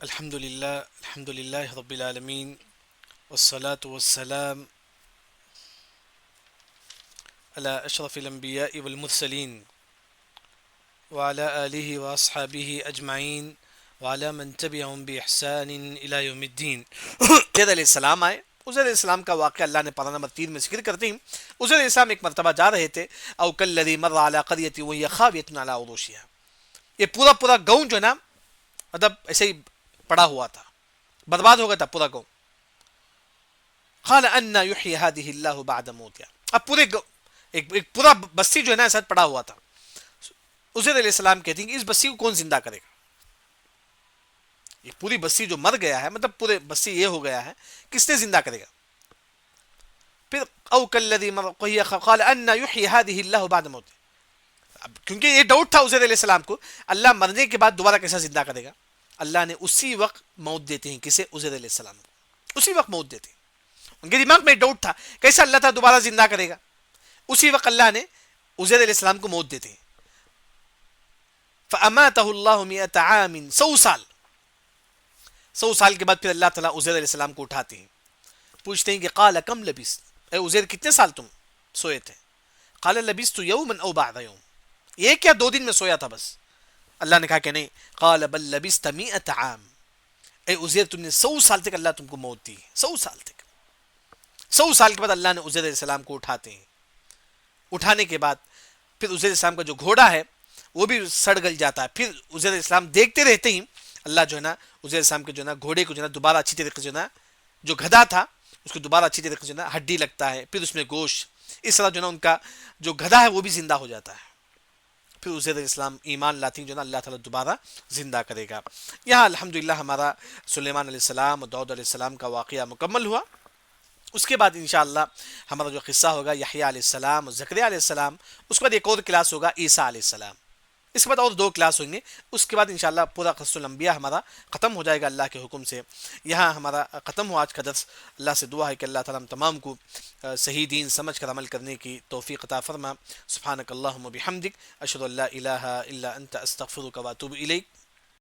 الحمد لله رب العالمين والصلاة والسلام على أشرف الأنبياء والمرسلين وعلى آله وأصحابه أجمعين وعلى من تبعهم بإحسان إلى يوم الدين. عزیر علیہ السلام آئے. عزیر علیہ السلام کا واقعہ اللہ نے پارہ نمبر 3 میں ذکر کرتے ہیں. عزیر علیہ السلام ایک مرتبہ جا رہے تھے. او کالذی مر علی قریۃ وہی خاویۃ علی عروشها. یہ پورا گاؤں جو ہے نا مطلب ایسے ہی پڑا ہوا تھا, برباد ہو گیا تھا پورا گاؤں. قال ان یحیی هذه اللہ بعد موتها. اب ایک پورا بستی جو ہے نا ایسا پڑا ہوا تھا. عزیر علیہ السلام کہتے ہیں کہ اس بستی کو کون زندہ کرے گا؟ یہ پوری بستی جو مر گیا ہے, مطلب پورے بستی یہ ہو گیا ہے, کس نے زندہ کرے گا؟ پھر او کالذی قال ان یحیی هذه اللہ بعد موتها. اب کیونکہ یہ ڈاؤٹ تھا عزیر علیہ السلام کو, اللہ مرنے کے بعد دوبارہ کیسا زندہ کرے گا؟ اللہ نے اسی وقت موت دیتے ہیں. کسے؟ عزیر علیہ السلام کو اسی وقت موت دیتے ہیں. ان کے دماغ میں ڈاؤٹ تھا کیسے اللہ تعالیٰ دوبارہ زندہ کرے گا. اسی وقت اللہ نے عزیر علیہ السلام کو موت دیتے ہیں. فَأَمَاتَهُ اللَّهُ مِئَةَ عَامٍ, 100 سال کے بعد پھر اللہ تعالیٰ عزیر علیہ السلام کو اٹھاتے ہیں. پوچھتے ہیں کہ قال کم لبثت, اے عزیر کتنے سال تم سوئے تھے؟ قال لبثت یوما او بعد یوم, ایک یا 2 دن میں سویا تھا بس. اللہ نے کہا کہ نہیں. قال بل لبثت 100 عام, اے عزیر تم نے 100 سال تک اللہ تم کو موت دی. 100 سال تک. 100 سال کے بعد اللہ نے عزیر علیہ السلام کو اٹھاتے ہیں. اٹھانے کے بعد پھر عزیر علیہ السلام کا جو گھوڑا ہے وہ بھی سڑ گل جاتا ہے. پھر عزیر علیہ السلام دیکھتے رہتے ہیں اللہ جو ہے نا عزیر علیہ السلام کے جو ہے نا گھوڑے کو جو ہے نا دوبارہ اچھی طریقے سے جو ہے نا جو گدھا تھا اس کو دوبارہ اچھی طریقے سے جو ہے نا ہڈی لگتا ہے, پھر اس میں گوشت, اس طرح جو ہے نا ان کا جو گدھا ہے وہ بھی زندہ ہو جاتا ہے. پھر عزیر علیہ السلام ایمان لاتی ہیں جو ہے نا اللہ تعالیٰ دوبارہ زندہ کرے گا. یہاں الحمدللہ ہمارا سلیمان علیہ السلام اور داؤد علیہ السلام کا واقعہ مکمل ہوا. اس کے بعد انشاءاللہ ہمارا جو قصہ ہوگا یحییٰ علیہ السلام اور زکریا علیہ السلام, اس کے بعد ایک اور کلاس ہوگا عیسیٰ علیہ السلام, اس کے بعد اور 2 کلاس ہوئیں گے. اس کے بعد انشاءاللہ پورا قصۃ الانبیاء ہمارا ختم ہو جائے گا اللہ کے حکم سے. یہاں ہمارا ختم ہوا آج کا درس. اللہ سے دعا ہے کہ اللہ تعالیٰ ہم تمام کو صحیح دین سمجھ کر عمل کرنے کی توفیق عطا فرما. سبحانک اللہم و بحمدک, اشہد ان لا الہ الا انت استغفرک و اتوب الیک.